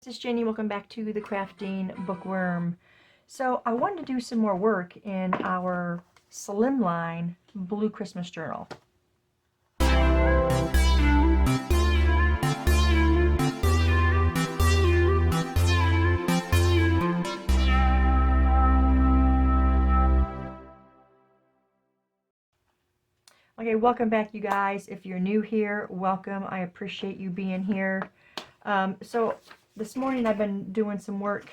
this is Jenny. Welcome back to the Crafting Bookworm. So I wanted to do some more work in our Slimline Blue Christmas Journal. Okay, welcome back, you guys. If you're new here, welcome. I appreciate you being here. So this morning I've been doing some work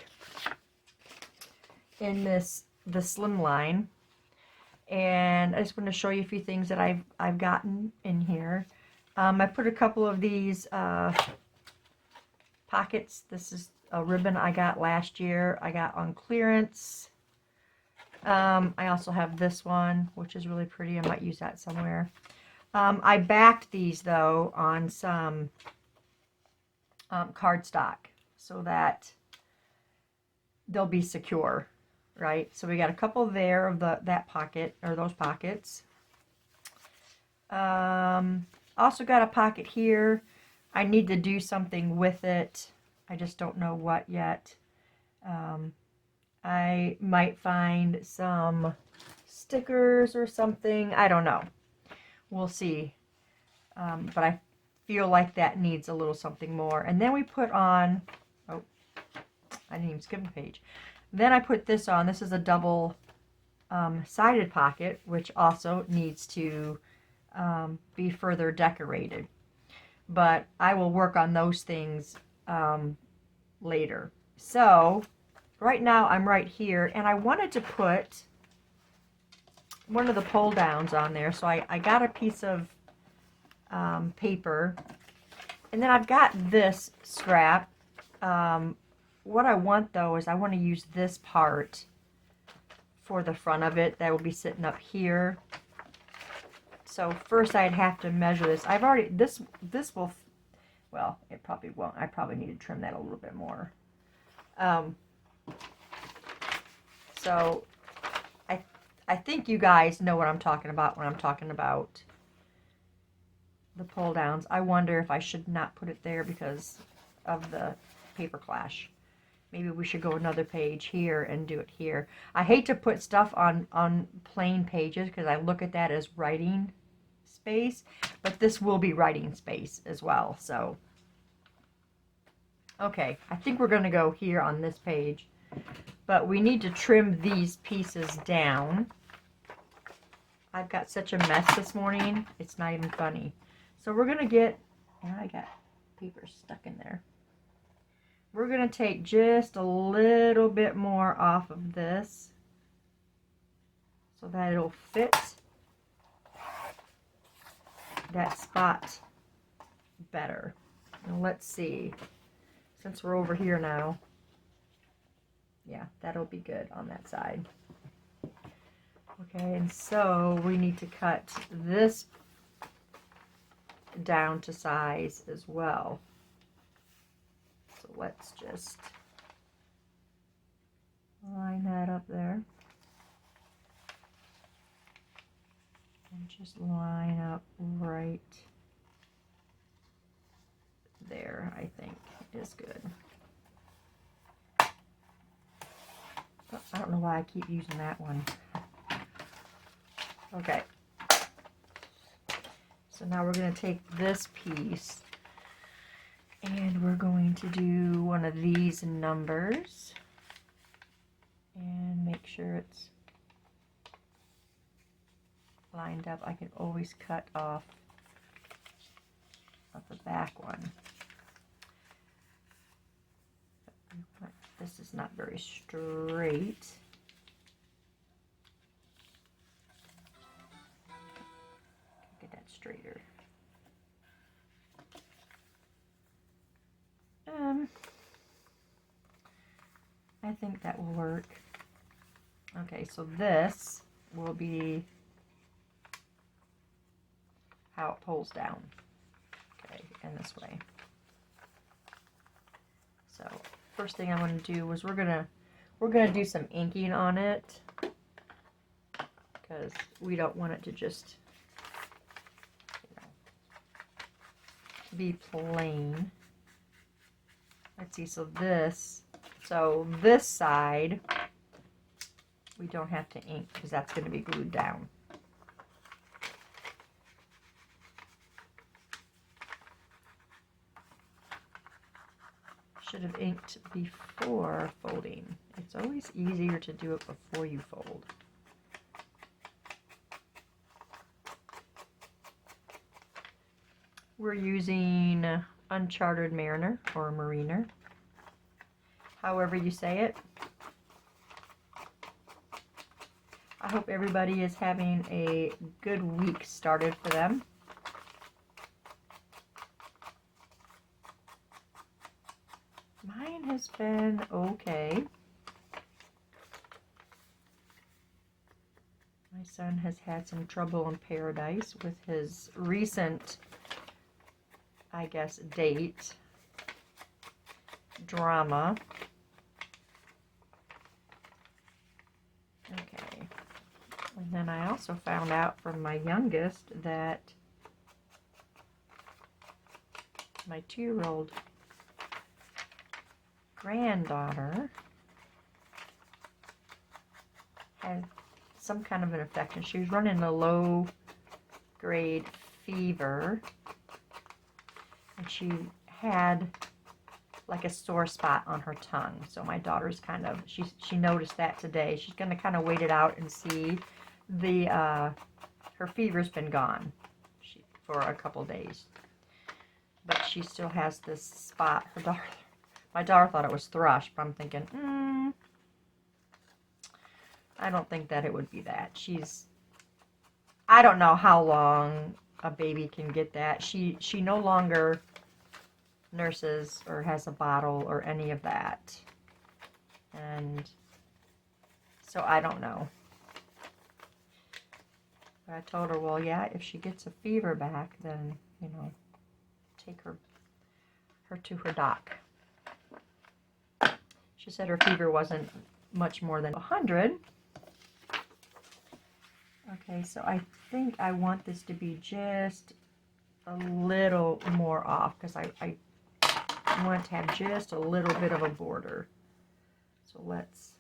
in the Slimline, and I just want to show you a few things that I've gotten in here. I put a couple of these pockets. This is a ribbon I got last year. I got on clearance. I also have this one, which is really pretty. I might use that somewhere. I backed these, though, on some cardstock so that they'll be secure, right? So we got a couple there of that pocket, or those pockets. Also got a pocket here. I need to do something with it. I just don't know what yet. I might find some stickers or something. I don't know. We'll see. But I feel like that needs a little something more. And then we put on, oh, I didn't even skip a page. Then I put this on. This is a double sided pocket, which also needs to be further decorated. But I will work on those things later. So right now I'm right here, and I wanted to put one of the pull downs on there. So I got a piece of paper, and then I've got this scrap. What I want, though, is I want to use this part for the front of it. That will be sitting up here. So first I'd have to measure this. I've already, this will, well, it probably won't. I probably need to trim that a little bit more. So I think you guys know what I'm talking about when I'm talking about the pull downs. I wonder if I should not put it there because of the paper clash. Maybe we should go another page here and do it here. I hate to put stuff on plain pages because I look at that as writing space, but this will be writing space as well. So, okay, I think we're going to go here on this page, but we need to trim these pieces down. I've got such a mess this morning, it's not even funny. So we're going to get, yeah, I got paper stuck in there. We're going to take just a little bit more off of this so that it'll fit that spot better. And let's see, since we're over here now, yeah, that'll be good on that side. Okay, and so we need to cut this down to size as well. So let's just line that up there. And just line up right there, I think is good. Oh, I don't know why I keep using that one. Okay. So now we're going to take this piece and we're going to do one of these numbers and make sure it's lined up. I can always cut off the back one. This is not very straight. Get that straighter. I think that will work. Okay, so this will be how it pulls down. Okay, and this way. So first thing I'm going to do is we're gonna do some inking on it because we don't want it to just, you know, be plain. let's see, so this side, we don't have to ink because that's going to be glued down. Should have inked before folding. It's always easier to do it before you fold. We're using Uncharted Mariner or Mariner, however you say it. I hope everybody is having a good week started for them. Mine has been okay. My son has had some trouble in paradise with his recent, I guess, date drama. Okay. And then I also found out from my youngest that my 2-year-old granddaughter had some kind of an infection. She was running a low-grade fever, and she had like a sore spot on her tongue. So my daughter's kind of, she noticed that today. She's going to kind of wait it out and see. Her fever's been gone for a couple days, but she still has this spot. My daughter thought it was thrush, but I'm thinking, I don't think that it would be that. I don't know how long a baby can get that. She no longer nurses or has a bottle or any of that. And so I don't know. But I told her, well, yeah, if she gets a fever back, then, you know, take her to her doc. She said her fever wasn't much more than 100. Okay, so I think I want this to be just a little more off because I want to have just a little bit of a border. So let's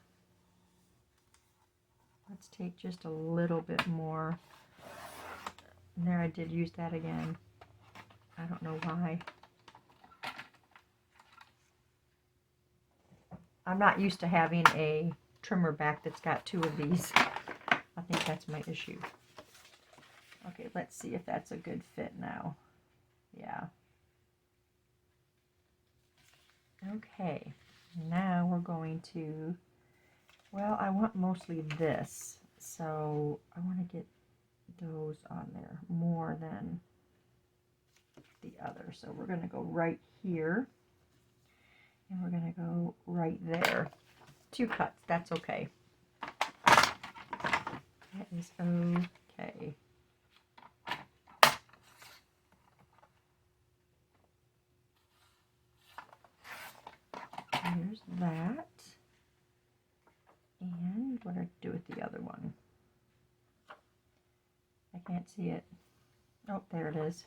take just a little bit more. And there I did use that again. I don't know why. I'm not used to having a trimmer back that's got 2 of these. I think that's my issue. Okay, let's see if that's a good fit now. Yeah. Okay, now we're going to, well, I want mostly this, so I want to get those on there more than the other. So we're going to go right here, and we're going to go right there. 2 cuts, that's okay. That is okay. Here's that. And what do I do with the other one? I can't see it. Oh, there it is.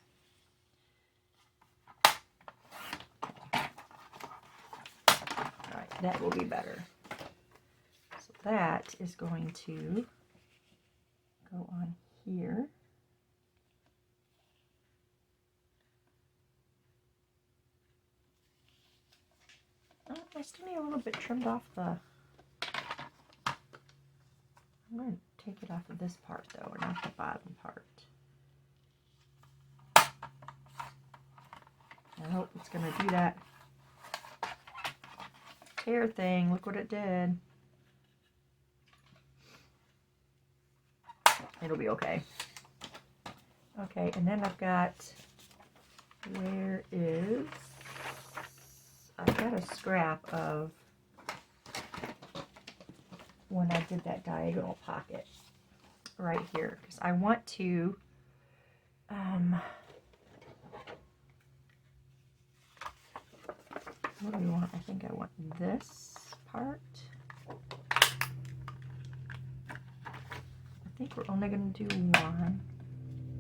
Alright, that will be better. So that is going to go on here. Oh, I still need a little bit trimmed off the... I'm going to take it off of this part though, and not the bottom part. I hope it's going to do that tear thing. Look what it did. It'll be okay. Okay, and then I've got, I've got a scrap of when I did that diagonal pocket right here, because I want to, what do we want? I think I want this part. I think we're only going to do one.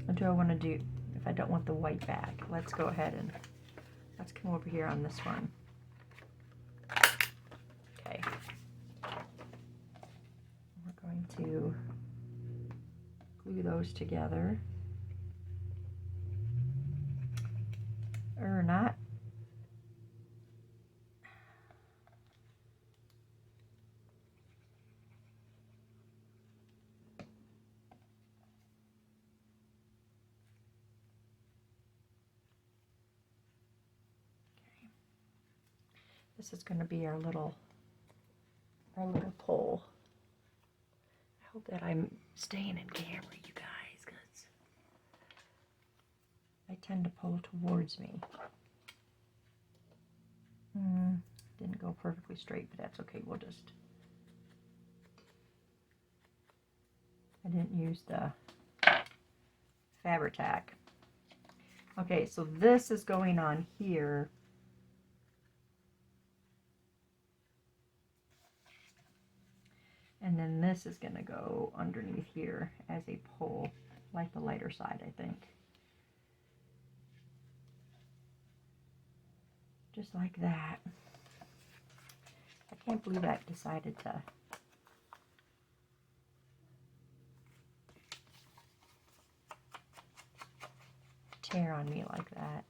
What do I want to do if I don't want the white back? Let's go ahead and let's come over here on this one. glue those together. Or not. This is going to be our little pole. I hope that I'm staying in camera, you guys, because I tend to pull towards me. Didn't go perfectly straight, but that's okay. We'll just... I didn't use the Fabri-Tac. Okay, so this is going on here. And then this is going to go underneath here as a pole, like the lighter side, I think. Just like that. I can't believe I decided to tear on me like that.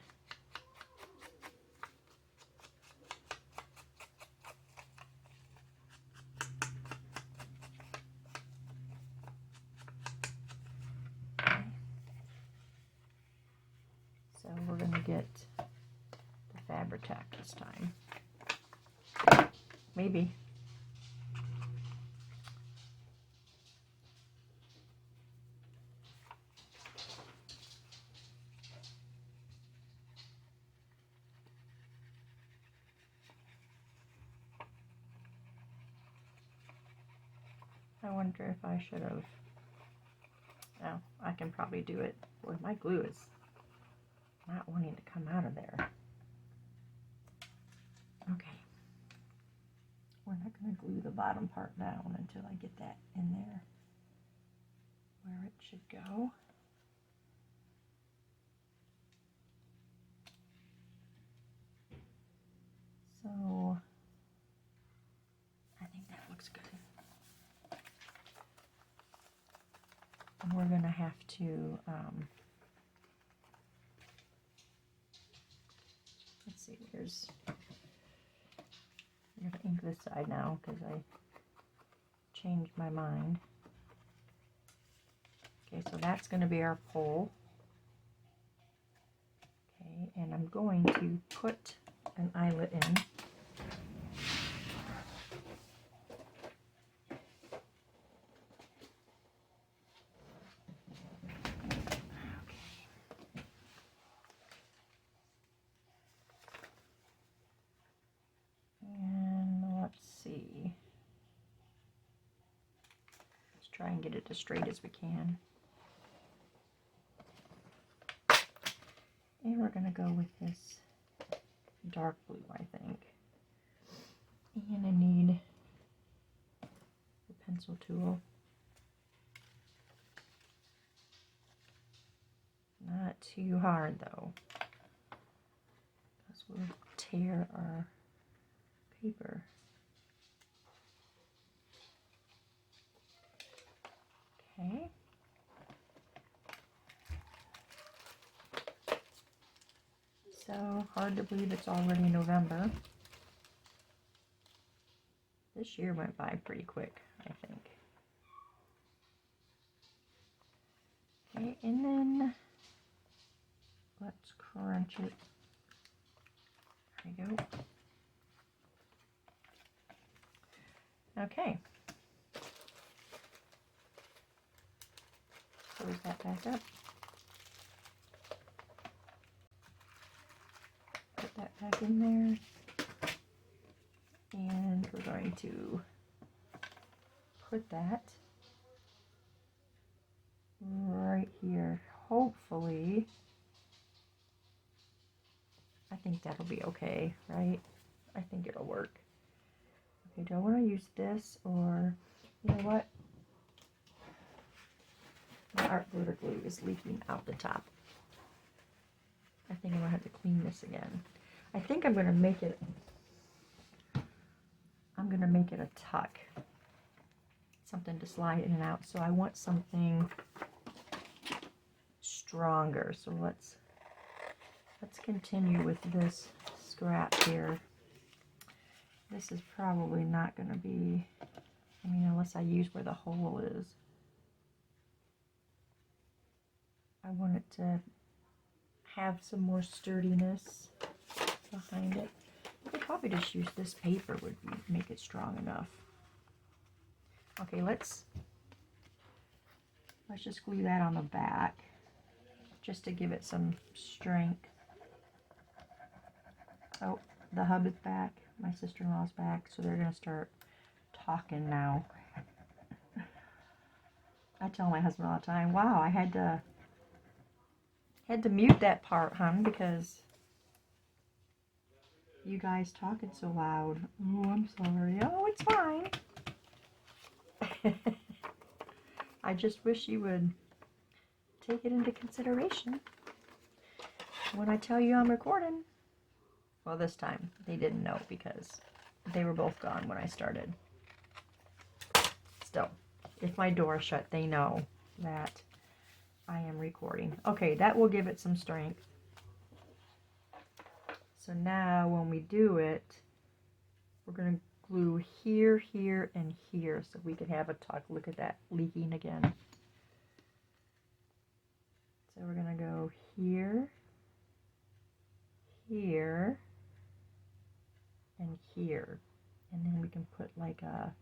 So we're going to get the Fabri-Tac this time. Maybe. I wonder if I should have... Oh, I can probably do it. Boy, my glue is not wanting to come out of there. Okay. We're not going to glue the bottom part down until I get that in there where it should go. So I think that looks good. And we're going to have to, let's see, I'm going to ink this side now because I changed my mind. Okay, so that's going to be our pole. Okay, and I'm going to put an eyelet in. Try and get it as straight as we can. And we're going to go with this dark blue, I think. And I need the pencil tool. Not too hard though, because we'll tear our paper. Okay. So hard to believe it's already November. This year went by pretty quick, I think. Okay, and then let's crunch it. There we go. Okay. Close that back up. Put that back in there. And we're going to put that right here. Hopefully, I think that'll be okay, right? I think it'll work. Okay, do I want to use this or, you know what? My art glitter glue is leaking out the top. I think I'm going to have to clean this again. I think I'm going to make it a tuck. Something to slide in and out. So I want something stronger. So let's continue with this scrap here. This is probably not going to be, I mean, unless I use where the hole is. I want it to have some more sturdiness behind it. I could probably just use this paper would make it strong enough. Okay, let's just glue that on the back just to give it some strength. Oh, the hub is back. My sister-in-law's back, so they're gonna start talking now. I tell my husband all the time, wow, I had to mute that part, hon, because you guys talking so loud. Oh, I'm sorry. Oh, it's fine. I just wish you would take it into consideration when I tell you I'm recording. Well, this time they didn't know because they were both gone when I started. Still, if my door is shut, they know that I am recording. Okay, that will give it some strength. So now when we do it, we're going to glue here, here, and here so we can have a tuck. Look at that leaking again. So we're going to go here, here, and here. And then we can put like a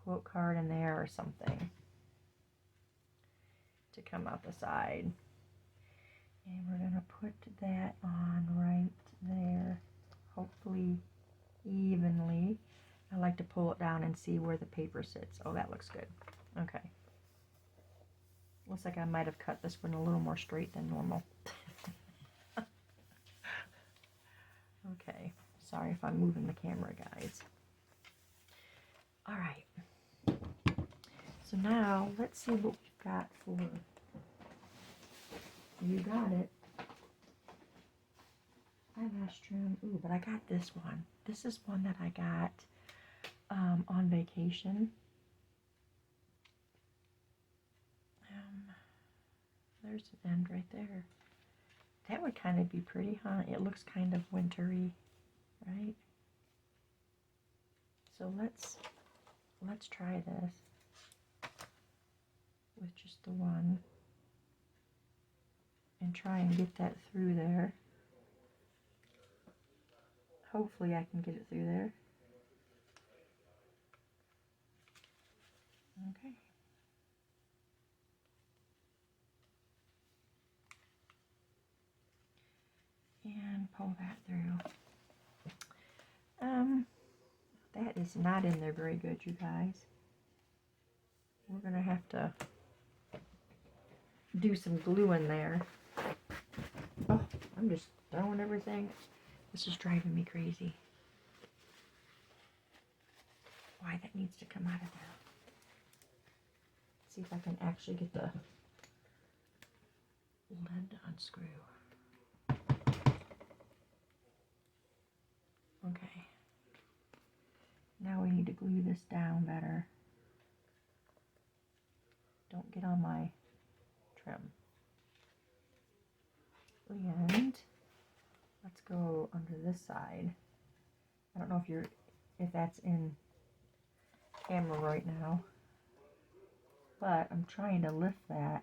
quote card in there or something to come out the side. And we're going to put that on right there, hopefully evenly. I like to pull it down and see where the paper sits. Oh, that looks good. Okay. Looks like I might have cut this one a little more straight than normal. Okay. Sorry if I'm moving the camera, guys. All right. So now let's see what we've got for. You got it. Eyelash trim. Ooh, but I got this one. This is one that I got on vacation. There's an end right there. That would kind of be pretty, huh? It looks kind of wintry, right? So let's try this with just the one and try and get that through there. Hopefully I can get it through there. Okay. And pull that through. That is not in there very good, you guys. We're gonna have to do some glue in there. Oh, I'm just throwing everything. This is driving me crazy. Why that needs to come out of there. Let's see if I can actually get the lid to unscrew. Okay. Now we need to glue this down better. Don't get on my trim. And let's go under this side. I don't know if that's in camera right now, but I'm trying to lift that.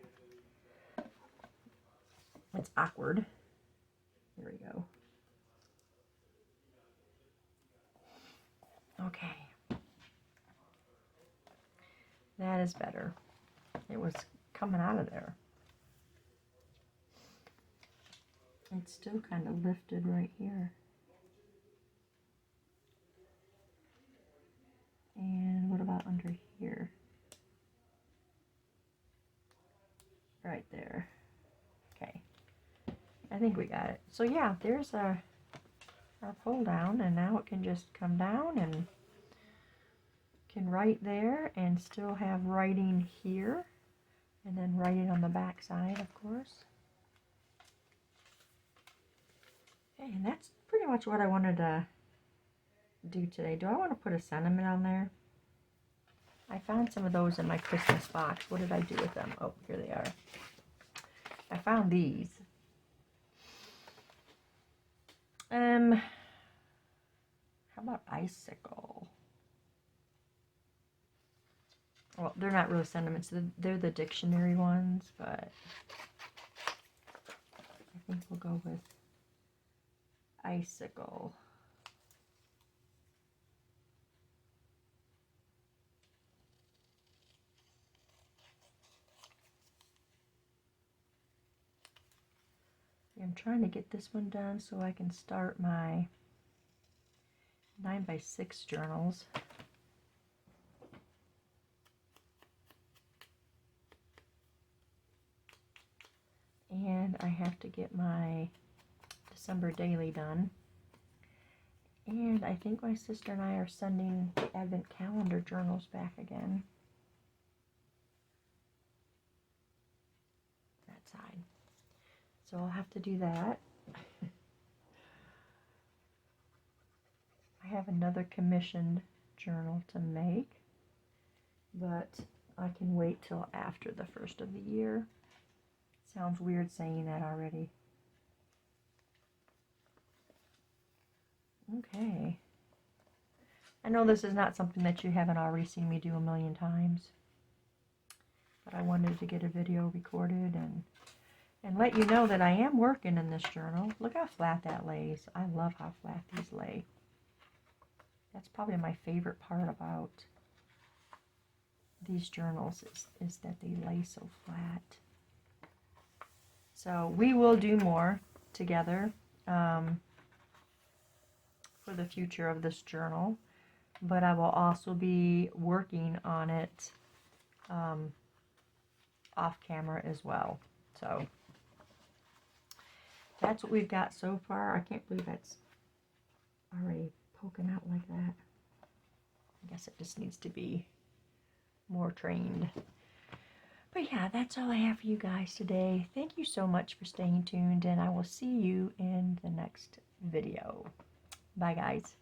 It's awkward. There we go. Okay. That is better. It was coming out of there. It's still kind of lifted right here. And what about under here? Right there. Okay. I think we got it. So yeah, there's our pull down, and now it can just come down and can write there and still have writing here, and then writing on the back side, of course. Okay, and that's pretty much what I wanted to do today. Do I want to put a sentiment on there? I found some of those in my Christmas box. What did I do with them? Oh, here they are. I found these. How about icicle? Well, they're not really sentiments. They're the dictionary ones, but I think we'll go with icicle. I'm trying to get this one done so I can start my 9x6 journals. And I have to get my December daily done. And I think my sister and I are sending the Advent calendar journals back again. That side. So I'll have to do that. I have another commissioned journal to make, but I can wait till after the first of the year. Sounds weird saying that already. Okay. I know this is not something that you haven't already seen me do a million times, but I wanted to get a video recorded and let you know that I am working in this journal. Look how flat that lays. I love how flat these lay. That's probably my favorite part about these journals is that they lay so flat. So we will do more together for the future of this journal, but I will also be working on it off camera as well. So that's what we've got so far. I can't believe that's already poking out like that. I guess it just needs to be more trained. But yeah, that's all I have for you guys today. Thank you so much for staying tuned, and I will see you in the next video. Bye, guys.